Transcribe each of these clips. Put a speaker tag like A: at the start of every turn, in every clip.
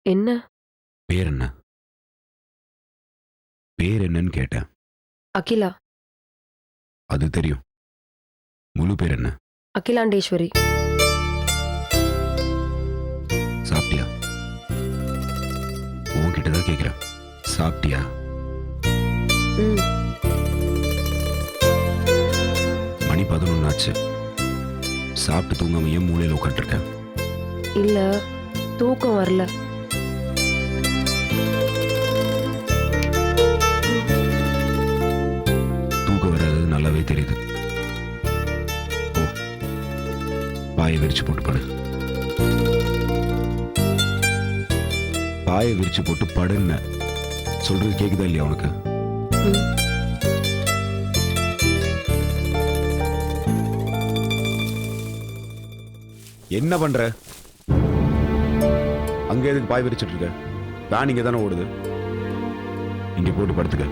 A: என்ன?
B: பேர் என்ன? பேர் என்னன்னு கேட்டேன்.
A: அகிலா.
B: அது தெரியும். முழு பேர் என்ன?
A: அகிலாண்டேஸ்வரி.
B: சாப்பிட்டியா? உன்கிட்ட தான் கேட்கிறேன். சாப்பிட்டியா?
A: ம்.
B: மணி 11 ஆச்சு. சாப்பிட்டு தூங்காம ஏன் மூலையில் உட்காந்துருக்கேன்?
A: இல்ல, தூக்கம் வரல.
B: தூக்கம் வராது நல்லாவே தெரியுது. ஓ, பாயை விரிச்சு போட்டு படு. பாயை விரிச்சு போட்டு படுன்னு சொல்றது கேக்குதா இல்லையா உனக்கு?
A: ம்.
B: என்ன பண்ற? அங்க எதுக்கு பாய் விரிச்சிட்டு இருக்க? ஃபேன் இங்க தானே ஓடுது. இங்க போட்டு படுத்துக்க.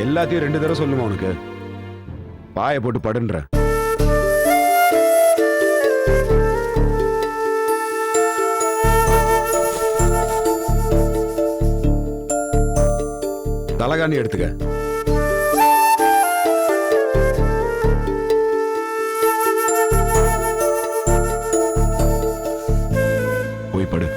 B: எல்லாத்தையும் 2 தடவை சொல்லுமா உனக்கு? பாயை போட்டு படுன்ற. தலகாணி எடுத்துக்க. போய் படு.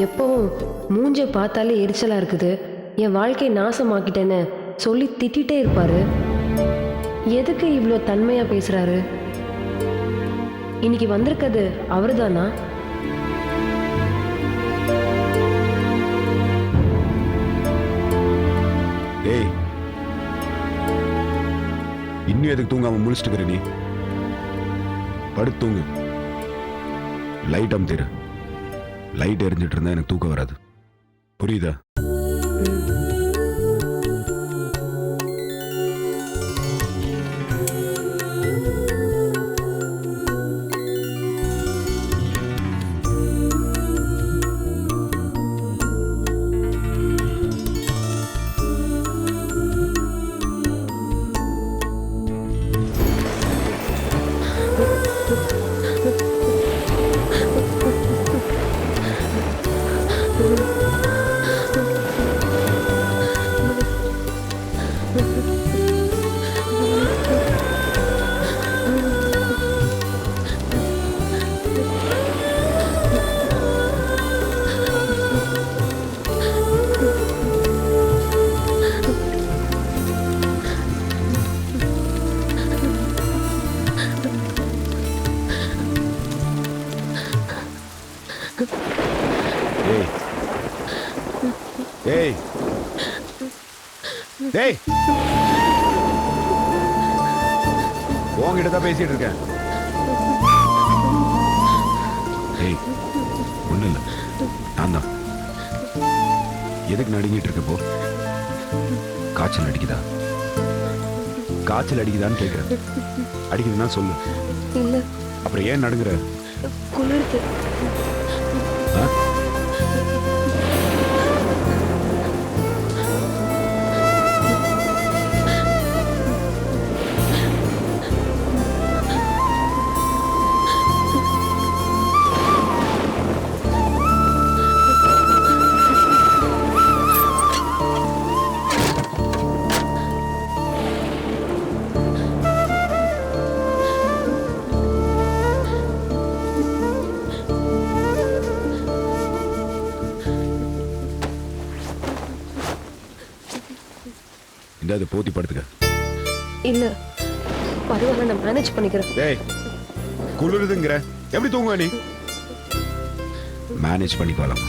A: எப்பவும் மூஞ்ச பார்த்தாலே எரிச்சலா இருக்குது. என் வாழ்க்கை நாசமாக்கிட்டேன்னு சொல்லி திட்டிகிட்டே இருப்பாரு. எதுக்கு இவ்வளோ தன்மையா பேசுறாரு? இன்னைக்கு வந்திருக்கிறது அவருதானா?
B: ஏய், இன்னும் எதுக்கு தூங்காம முழிச்சிட்டு இருக்கிற நீ? படுத்து தூங்கு. லைட் அமுத்திரு. லைட் எரிஞ்சிட்டு இருந்தா எனக்கு தூக்கம் வராது. புரியுதா? ஏய், ஏய், ஏய், உன்கிட்ட தான் பேசிட்டு இருக்கேன். ஏய், ஒண்ணு இல்ல, நான் தான். எதுக்கு நடுங்கிட்டு இருக்க? போ. காய்ச்சல் அடிக்குதா? காய்ச்சல் அடிக்குதான்னு கேட்கிறேன். அடிக்குதுன்னா சொல்லு.
A: இல்ல,
B: அப்புறம் ஏன் நடுங்குற?
A: குளிருது.
B: ஆ? இந்த போத்தி படுத்துக்க.
A: இல்ல, பரவாயில்ல, நான் மேனேஜ் பண்ணிக்கிறேன்.
B: ஏய், குளிருதுங்கிற எப்படி தூங்குவ நீ? மேனேஜ் பண்ணிக்கலாம்.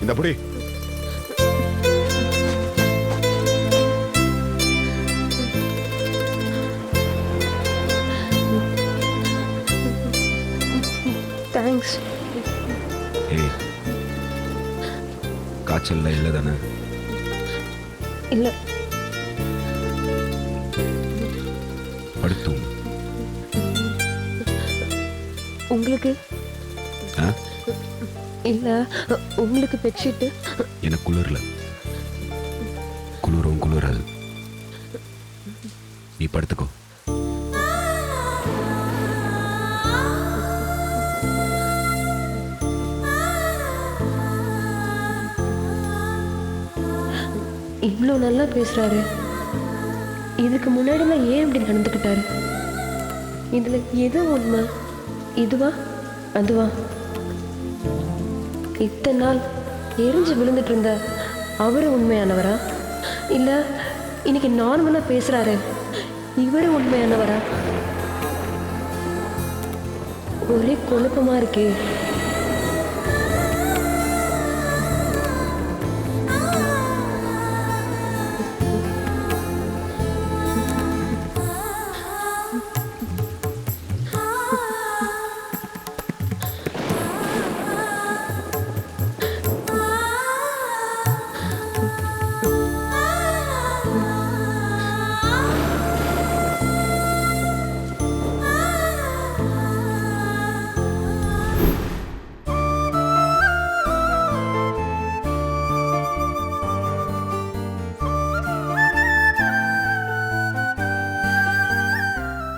B: இந்த புடி.
A: தேங்க்ஸ்.
B: ஏய், காய்ச்சல் இல்லை தானே?
A: இல்ல.
B: படுத்தும்.
A: உங்களுக்கு
B: ஆ?
A: இல்ல உங்களுக்கு பெட்ஷீட்டு
B: எனக்கு குளிரல. குளிரும் குளிராது. நீ படுத்துக்கோ.
A: இவ்வளோ நல்லா பேசுறாரு. இதுக்கு முன்னாடிலாம் ஏன் இப்படி நடந்துக்கிட்டாரு? இதுல எது உண்மை? இதுவா அதுவா? இத்தனை நாள் எரிஞ்சு விழுந்துட்டு இருந்த அவரு உண்மையானவரா, இல்ல இன்னைக்கு நார்மலா பேசுறாரு இவரு உண்மையானவரா? ஒரே குழப்பமா இருக்கே.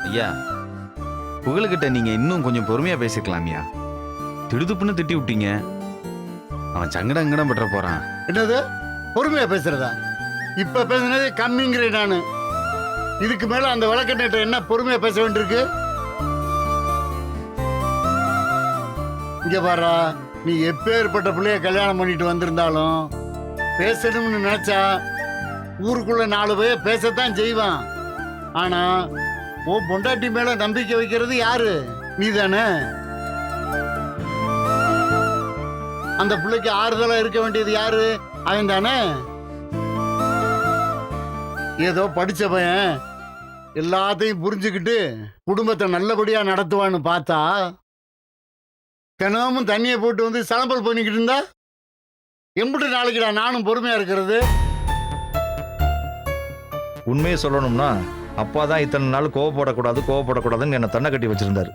C: ஐயா, புகழுக்கிட்ட நீங்க இன்னும் கொஞ்சம் பொறுமையா பேசிக்கலாமியா. திடுதுப்புன்னு திட்டி விட்டீங்க. அவன் சங்கடம் பற்ற போறான்.
D: என்னது பொறுமையா பேசுறதா? இப்ப பேசுனது கம்மிங்கிறேன் நானு. இதுக்கு மேல அந்த விளக்கண்ணேட்ட என்ன பொறுமையா பேச வேண்டியிருக்கு? இங்க பாரா, நீ எப்பேற்பட்ட பிள்ளைய கல்யாணம் பண்ணிட்டு வந்திருந்தாலும் பேசணும்னு நினைச்சா ஊருக்குள்ள 4 பேர் பேசத்தான் செய்வான். ஆனா உன் பொண்டாட்டி மேல நம்பிக்கை வைக்கிறது யாரு? நீ தானே. அந்த பிள்ளைக்கு ஆறுதலா இருக்க வேண்டியது யாரு? அவன் தானே. ஏதோ படிச்ச பையன் எல்லாத்தையும் புரிஞ்சுக்கிட்டு குடும்பத்தை நல்லபடியா நடத்துவான்னு பார்த்தா தினமும் தண்ணியை போட்டு வந்து சலம்பல் பண்ணிக்கிட்டு இருந்தா எம்பிட்டு நாளைக்குடா நானும் பொறுமையா இருக்கிறது?
E: உண்மையை சொல்லணும்னா அப்பா தான் இத்தனை நாள் கோவப்படக்கூடாதுன்னு என்னை தன்னை கட்டி வச்சிருந்தாரு.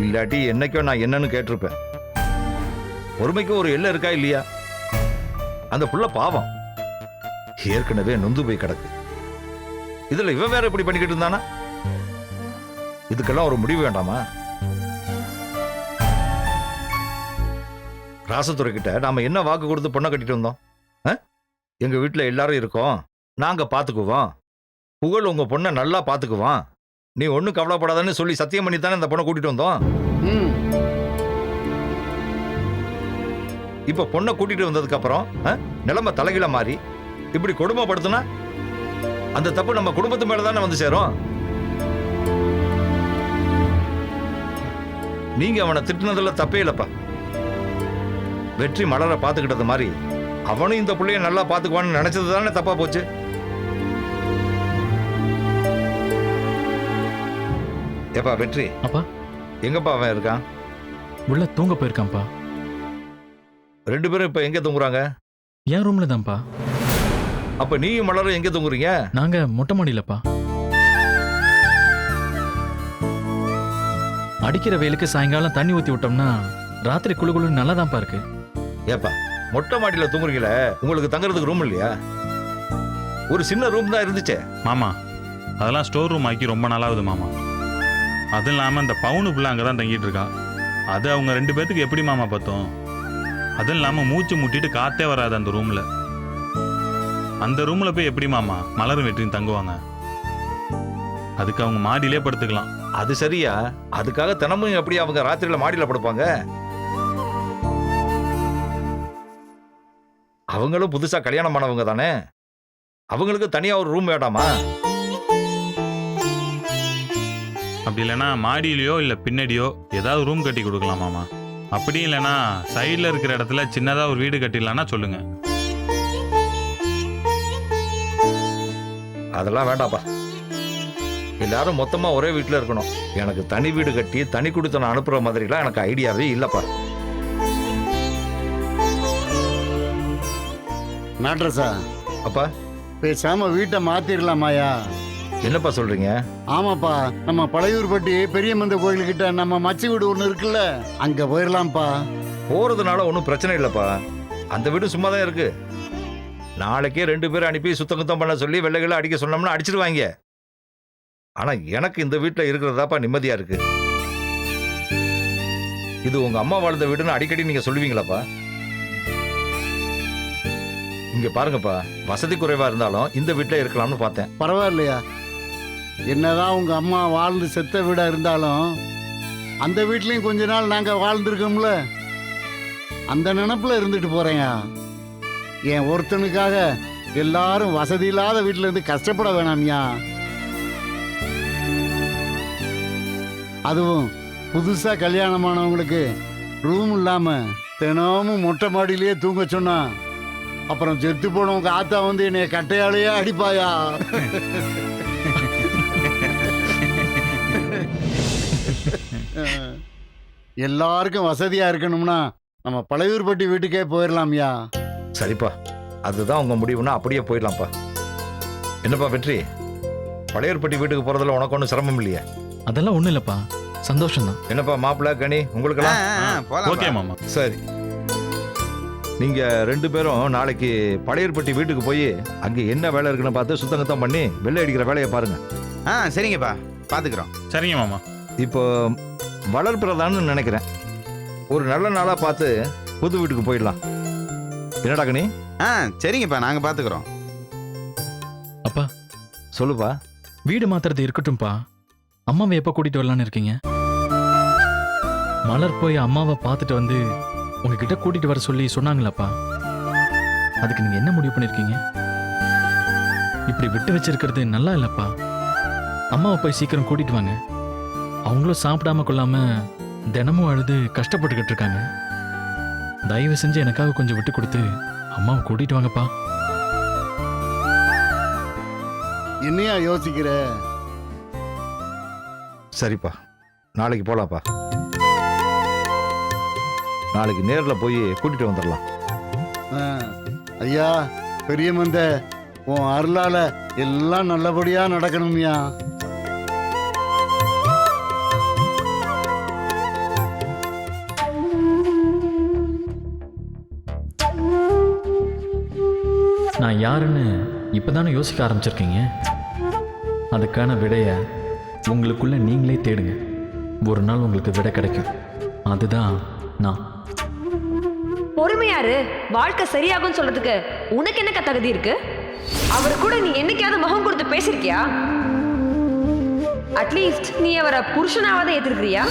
E: இல்லாட்டி என்னைக்கோ நான் என்னன்னு கேட்டிருப்பேன். பொறுமைக்கு ஒரு எல்லை இருக்கா இல்லையா? அந்த புள்ள பாவம் ஏற்கனவே நொந்து போய் கிடக்கு. இதுல இவன் வேற இப்படி பண்ணிக்கிட்டு இருந்தானா? இதுக்கெல்லாம் ஒரு முடிவு வேண்டாமா? ராசத்துறை கிட்ட நாம என்ன வாக்கு கொடுத்து பொண்ணை கட்டிட்டு வந்தோம்? எங்க வீட்டுல எல்லாரும் இருக்கோம், நாங்க பாத்துக்குவோம், புகழ் உங்க பொண்ணை நல்லா பாத்துக்குவான், நீ ஒண்ணும் கவலைப்படாதன்னு சொல்லி சத்தியம் பண்ணி தானே இந்த பொண்ணை கூட்டிட்டு வந்தோம். இப்ப பொண்ணை கூட்டிட்டு வந்ததுக்கு அப்புறம் நிலைமை தலைகீழ மாறி இப்படி கொடுமைப்படுத்தினா அந்த தப்பு நம்ம குடும்பத்து மேல தானே வந்து சேரும். நீங்க அவனை திட்டுனதுல தப்பே இல்லப்பா. வெற்றி மலர பாத்துக்கிட்டது மாதிரி அவனும் இந்த பிள்ளைய நல்லா பாத்துக்குவான்னு நினைச்சது தானே தப்பா போச்சு. ஏப்பா வெற்றி,
F: அப்பா
E: எங்கப்பா அவன் இருக்கான்?
F: உள்ள தூங்க போயிருக்கான்ப்பா.
E: 2 பேரும் இப்ப எங்க தூங்குறாங்க?
F: என் ரூம்ல தான்ப்பா.
E: அப்ப நீயும் மலரும் எங்க தூங்குறீங்க?
F: நாங்க மொட்டை மாடியிலப்பா. அடிக்கிற வெயிலுக்கு சாயங்காலம் தண்ணி ஊத்தி விட்டோம்னா ராத்திரி குளு நல்லா தான்ப்பா இருக்கு.
E: ஏப்பா மொட்டை மாடியில தூங்குறீங்களே, உங்களுக்கு தங்குறதுக்கு ரூம் இல்லையா? ஒரு சின்ன ரூம் தான் இருந்துச்சே.
G: மாமா அதெல்லாம் ஸ்டோர் ரூம் ஆக்கி ரொம்ப நாளாகுது மாமா. அதுவும் இல்லாமல் இந்த பவுனு பிள்ளை அங்கே தான் தங்கிட்டு இருக்கா. அது அவங்க 2 பேர்த்துக்கு எப்படி மாமா பார்த்தோம்? அதுவும் இல்லாமல் மூச்சு முட்டிட்டு காத்தே வராது அந்த ரூமில். அந்த ரூமில் போய் எப்படி மாமா மலரும் வெற்றியும் தங்குவாங்க? அதுக்கு அவங்க மாடியிலே படுத்துக்கலாம்.
E: அது சரியா? அதுக்காக தினமும் எப்படி அவங்க ராத்திரியில மாடியில படுப்பாங்க? அவங்களும் புதுசா கல்யாணம் பண்ணவங்க தானே, அவங்களுக்கு தனியா ஒரு ரூம் வேண்டாமா?
G: அப்படி இல்லைன்னா மாடியிலையோ இல்லை பின்னாடியோ ஏதாவது ரூம் கட்டி கொடுக்கலாம் மாமா. அப்படி இல்லைன்னா சைடில் இருக்கிற இடத்துல சின்னதாக ஒரு வீடு கட்டிடலான்னா சொல்லுங்க.
E: அதெல்லாம் வேண்டாப்பா. எல்லாரும் மொத்தமா ஒரே வீட்டுல இருக்கணும். எனக்கு தனி வீடு கட்டி தனி குடித்தனம் அனுப்புற மாதிரிலாம் எனக்கு ஐடியாவே இல்லப்பா.
D: நாட்ரஸா,
E: அப்பா
D: பேசாம வீட்டை மாத்திரலாமாயா?
E: என்னப்பா சொல்றீங்க?
D: ஆமாப்பா, நம்ம பழையூர்பட்டி பெரியமந்த கோயில்கிட்ட நம்ம மச்சி வீடு ஒன்று இருக்குல்ல, அங்க போயிடலாம்ப்பா.
E: போறதுனால ஒன்றும் பிரச்சனை இல்லைப்பா. அந்த வீடு சும்மா தான் இருக்கு. நாளைக்கே 2 பேரும் அனுப்பி சுத்தம் குத்தம் பண்ண சொல்லி வெள்ளைகளை அடிக்க சொன்னோம்னா அடிச்சிருவாங்க. ஆனா எனக்கு இந்த வீட்டில் இருக்கிறதாப்பா நிம்மதியா இருக்கு. இது உங்க அம்மா வாழ்ந்த வீடுன்னு அடிக்கடி நீங்க சொல்லுவீங்களாப்பா? இங்க பாருங்கப்பா, வசதி குறைவா இருந்தாலும் இந்த வீட்டில் இருக்கலாம்னு பார்த்தேன்.
D: பரவாயில்லையா? என்னதான் உங்க அம்மா வாழ்ந்து செத்த வீடா இருந்தாலும் அந்த வீட்லயும் கொஞ்ச நாள் நாங்க வாழ்ந்துருக்கோம்ல, அந்த நினப்புல இருந்துட்டு போறேயா. என் ஒருத்தனுக்காக எல்லாரும் வசதி இல்லாத வீட்டுல இருந்து கஷ்டப்பட வேணாமியா. அதுவும் புதுசா கல்யாணமானவங்களுக்கு ரூம் இல்லாம தினமும் மொட்டை மாடியிலேயே தூங்க சொன்னா அப்புறம் செத்து போனவங்க ஆத்தா வந்து என்னைய கட்டையாலேயே அடிப்பாயா. எல்லாருக்கும் வசதியா இருக்கணும்னா நம்ம பழையூர்பட்டி வீட்டுக்கே போயிடலாம்யா.
E: சரிப்பா, அதுதான் உங்க முடிவுனா அப்படியே போயிடலாம்ப்பா. என்னப்பா வெற்றி, பழையூர்பட்டி வீட்டுக்கு போறதுல உனக்கு ஒன்றும் சிரமம் இல்லையா?
F: அதெல்லாம் ஒண்ணும் இல்லப்பா, சந்தோஷம்தான்.
E: என்னப்பா மாப்பிள்ள கனி, உங்களுக்கெல்லாம்
G: ஓகே மாமா.
E: சரி. நீங்க 2 பேரும் நாளைக்கு பழையூர்பட்டி வீட்டுக்கு போய் அங்க என்ன வேலை இருக்குன்னு பார்த்து சுத்தங்கத்தம் பண்ணி வெள்ளை அடிக்கிற வேலையை பாருங்க.
C: சரிங்கப்பா, பாத்துக்கிறோம்.
G: சரிங்க மாமா.
E: இப்போ வளர்ப்பிறதான்னு நினைக்கிறேன். ஒரு நல்ல நாளா பார்த்து புது வீட்டுக்கு போயிடலாம். என்னடா கனி?
C: சரிங்கப்பா, நாங்க பாத்துக்கிறோம்.
F: அப்பா,
E: சொல்லுப்பா.
F: வீடு மாத்துறது இருக்கட்டும்பா, அம்மாவை எப்போ கூட்டிட்டு வரலான்னு இருக்கீங்க? மலர் போய் அம்மாவை பார்த்துட்டு வந்து உங்ககிட்ட கூட்டிட்டு வர சொல்லி சொன்னாங்களாப்பா. அதுக்கு நீங்க என்ன முடிவு பண்ணிருக்கீங்க? இப்படி விட்டு வச்சிருக்கிறது நல்லா இல்லப்பா. அம்மாவை போய் சீக்கிரம் கூட்டிட்டு வாங்க. அவங்களும் சாப்பிடாம கொள்ளாம தினமும் அழுது கஷ்டப்பட்டுக்கிட்டு இருக்காங்க. தயவு செஞ்சு எனக்காக கொஞ்சம் விட்டு கொடுத்து அம்மாவை கூட்டிட்டு வாங்கப்பா.
D: என்னையா யோசிக்கிற?
E: சரிப்பா, நாளைக்கு போலாம்ப்பா. நாளைக்கு நேர்ல போய் கூட்டிட்டு வந்துடலாம்.
D: ஐயா பெரியமந்த, உன் அருளால எல்லாம் நல்லபடியா நடக்கணும்யா.
F: நான் யாருன்னு இப்பதானே யோசிக்க ஆரம்பிச்சிருக்கீங்க. அதுக்கான விடைய உங்களுக்குள்ள நீங்களே தேடுங்க. ஒரு நாள் உங்களுக்கு விடை கிடைக்கும். அதுதான் நான்.
A: பொறுமையாரு, வாழ்க்கை சரியாகும் சொல்றதுக்கு உனக்கு என்ன தகுதி இருக்கு? அவரு கூட நீ என்னைக்காவது முகம் கொடுத்து பேசிருக்கியா? அட்லீஸ்ட் நீ அவரை புருஷனாவது ஏத்திருக்கிறியா?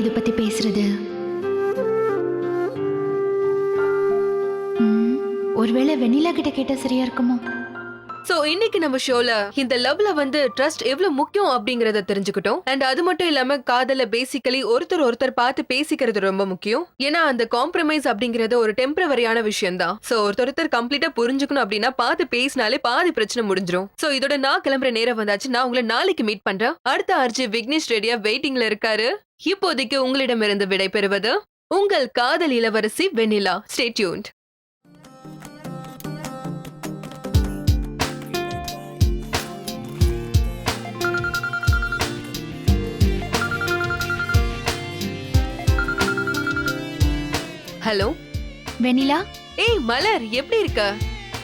H: இதை பத்தி பேசுறது? ஒருவேளை வெண்ணிலா கிட்ட கேட்டா சரியா இருக்குமோ?
I: சோ இன்னைக்கு நம்ம ஷோல இந்த லவ்ல வந்து ட்ரஸ்ட் எவ்வளவு முக்கியம் அப்படிங்கறத தெரிஞ்சுக்கிட்டோம். அண்ட் அது மட்டும் இல்லாம காதல பேசிக்கலி ஒருத்தர் பார்த்து பேசிக்கிறது ரொம்ப முக்கியம். ஏன்னா அந்த காம்ப்ரமைஸ் அப்படிங்கறது ஒரு டெம்பரவரியான விஷயம் தான். சோ ஒருத்தர் கம்ப்ளீட்டா புரிஞ்சுக்கணும் அப்படின்னா பார்த்து பேசினாலே பாதி பிரச்சனை முடிஞ்சிடும். சோ இதோட நான் கிளம்புற நேரம் வந்தாச்சு. நான் உங்களை நாளைக்கு மீட் பண்றேன். அடுத்த ஆர்ஜி விக்னேஷ் ரெடியா வெயிட்டிங்ல இருக்காரு. இப்போதைக்கு உங்களிடமிருந்து விடை பெறுவது உங்கள் காதல் இளவரசி Vennila. Stay tuned. Hello
H: Vennila,
I: ஏய் மலர், எப்படி இருக்க?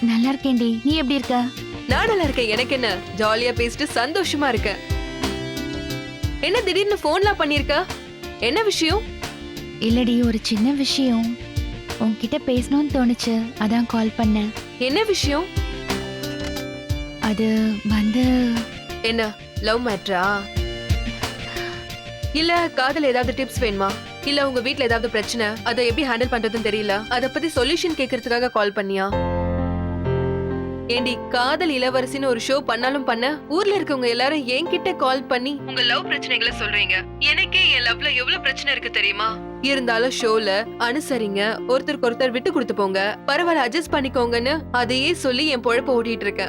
H: நல்லா இருக்கேன்டி. நீ எப்படி இருக்க?
I: நான் நல்லா இருக்கேன். எனக்கு என்ன, ஜாலியா பேசிட்டு சந்தோஷமா இருக்கேன். என்ன திடீர்னு போன்லாம் பண்ணிருக்க? என்ன விஷயம்?
H: இல்லடி, ஒரு சின்ன விஷயம் உன்கிட்ட பேசணும்னு தோணுச்சு, அதான் கால் பண்ணேன்.
I: என்ன விஷயம்?
H: அது வந்து
I: என்ன, லவ் மேட்ரா? இல்ல காதல் ஏதாவது டிப்ஸ் வேணுமா? இல்ல உங்க வீட்ல ஏதாவது பிரச்சனை, அதை எப்படி ஹேண்டில் பண்றதுன்னு தெரியல, அத பத்தி சொல்யூஷன் கேக்குறதுக்காக கால் பண்ணியா? ஏண்டி, காதல் இளவரசின்னு ஒரு ஷோ பண்ணாலும் பண்ண ஊர்ல இருக்கவங்க எல்லாரும் என்கிட்ட கால் பண்ணி உங்க லவ் பிரச்சனைகளை சொல்றீங்க. எனக்கே என் லவ்ல எவ்வளவு பிரச்சனை இருக்கு தெரியுமா? இருந்தாலும் ஷோல அனுசரிங்க, ஒருத்தருக்கு ஒருத்தர் விட்டு கொடுத்து போங்க, பரவாயில்ல அட்ஜஸ்ட் பண்ணிக்கோங்கன்னு அதையே சொல்லி என் பொழப்ப ஓட்டிட்டு இருக்க.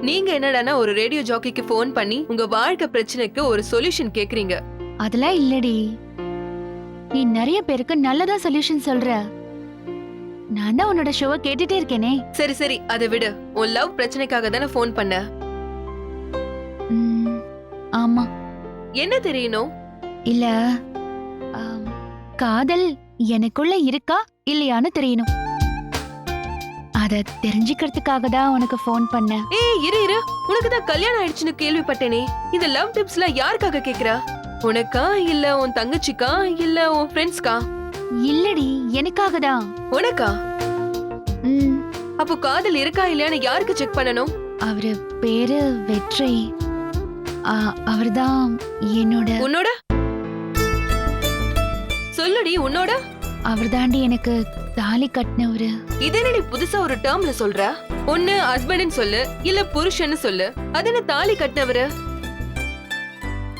I: நீங்க என்னடானா ஒரு ரேடியோ ஜாக்கிக்கு போன் பண்ணி உங்க வாழ்க்கை பிரச்சனைக்கு ஒரு சொல்யூஷன் கேக்குறீங்க.
H: அதெல்லாம் இல்லடி, நீ நிறைய பேருக்கு நல்லதா சொல்யூஷன் சொல்ற. நான் தான் உன்னோட ஷோவை கேட்டுட்டே இருக்கேனே.
I: சரி சரி, அதை விடு. உன் லவ் பிரச்சனைக்காக தானே போன் பண்ண?
H: ஆமா.
I: என்ன தெரியணும்?
H: இல்ல, காதல் எனக்குள்ள இருக்கா இல்லையான்னு தெரியணும். அத தெரிஞ்சுக்கிறதுக்காக தான் உனக்கு போன் பண்ணேன்.
I: ஏய் இரு இரு, உனக்கு தான் கல்யாணம் ஆயிடுச்சுன்னு கேள்விப்பட்டேனே. இந்த லவ் டிப்ஸ்லாம் யாருக்காக கேக்குறா? உனக்கா இல்ல உன் தங்கச்சிக்கா இல்ல உன் ஃப்ரெண்ட்ஸ்கா?
H: இல்லடி, எனக்காக தான்.
I: உனக்கா? அப்போ காதல் இருக்கா இல்லையான்னு யாருக்கு செக் பண்ணணும்?
H: அவரு பேரு வெற்றி. அவர்தான் என்னோட.
I: உன்னோட? சொல்லுடி, உன்னோட?
H: அவர்தாண்டி எனக்கு தாலி கட்டினவரு.
I: இது என்னடி புதுசா ஒரு டேர்ம்ல சொல்ற? ஒண்ணு ஹஸ்பண்ட்னு சொல்லு, இல்ல புருஷன்னு சொல்லு. அது என்ன தாலி கட்டினவரு?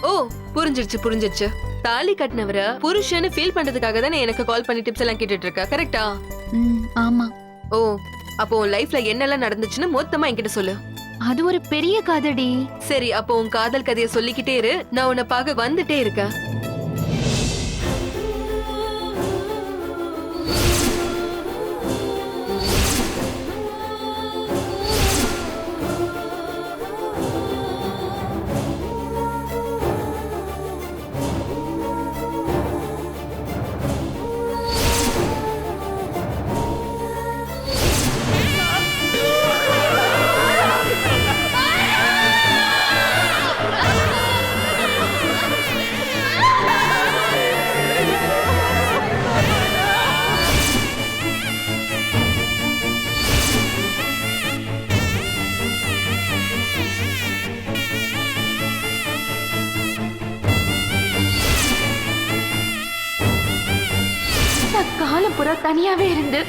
I: ஓ புரிஞ்சிருச்சு புரிஞ்சிருச்சு. தாலி கட்டினவர புருஷன்னு ஃபீல் பண்றதுக்காக தானே எனக்கு கால் பண்ணி டிப்ஸ் எல்லாம் கேட்டுட்டு இருக்க, கரெக்டா?
H: ஆமா.
I: ஓ, அப்போ உன் லைஃப்ல என்னெல்லாம் நடந்துச்சுன்னு மொத்தமா என்கிட்ட சொல்லு.
H: அது ஒரு பெரிய கதைடி.
I: சரி, அப்போ உன் காதல் கதையை சொல்லிக்கிட்டே இரு, நான் உன்னை பார்க்க வந்துட்டே இருக்கேன்.
H: காலம் புறா தனியாவே இருந்து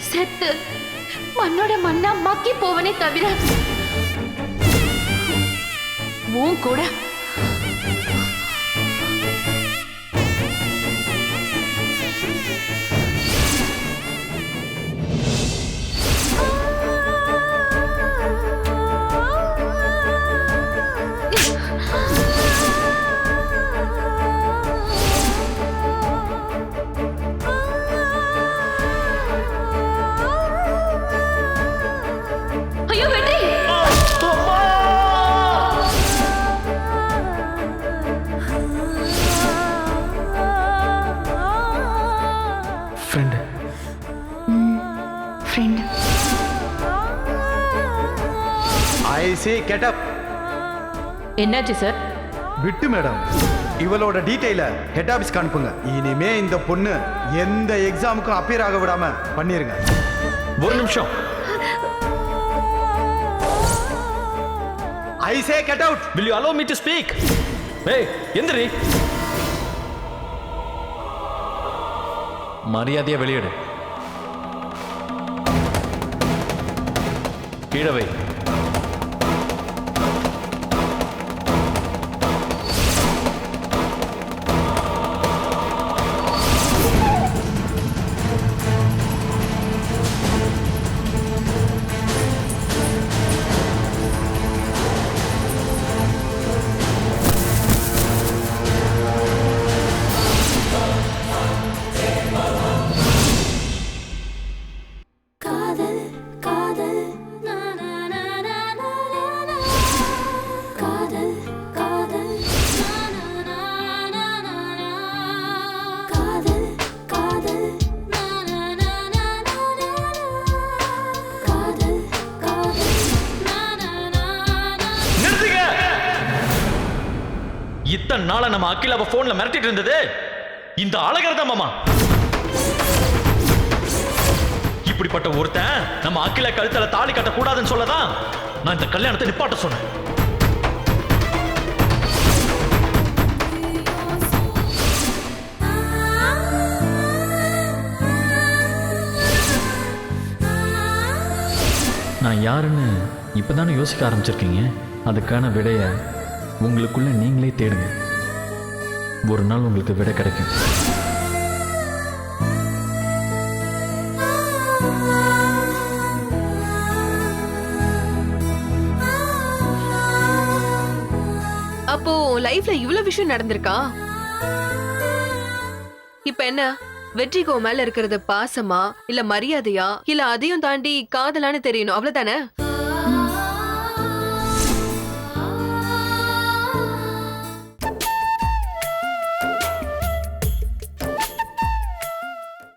H: செத்து மண்ணோட மண்ணா மக்கி போவனே தவிர உன் கூட
A: என்னாச்சு சார்?
J: விட்டு மேடம், இவளோட டீடைல ஹெட் ஆபீஸ்க்கு அனுப்புங்க. இனிமே இந்த பொண்ணு எந்த எக்ஸாமுக்கும் அப்பியர் ஆக விடாம பண்ணிருங்க.
F: ஒரு நிமிஷம்.
J: I say get out.
F: Will you allow me to speak? Hey, எந்திரி. மரியாதையா வெளியிடு. கீழே வை. இத்தனை நாளா நம்ம அகிலாவை போன்ல மிரட்டிட்டு இருந்தது இந்த அழகர் தான் மாமா. இப்படிப்பட்ட ஒருத்தன் நம்ம அகிலா கழுத்துல தாலி கட்ட கூடாதுன்னு சொல்லதான் நான் இந்த கல்யாணத்தை நிப்பாட்ட சொன்னேன். நான் யாருன்னு இப்பதானே யோசிக்க ஆரம்பிச்சிருக்கீங்க. அதுக்கான விடைய உங்களுக்குள்ள நீங்களே தேடுங்க. ஒரு நாள் உங்களுக்கு விடை கிடைக்கும்.
I: அப்போ லைஃப்ல இவ்வளவு விஷயம் நடந்திருக்கா? இப்ப என்ன, வெற்றிகோ மேல இருக்கிறது பாசமா இல்ல மரியாதையா இல்ல அதையும் தாண்டி காதலான்னு தெரியணும், அவ்வளவுதானே?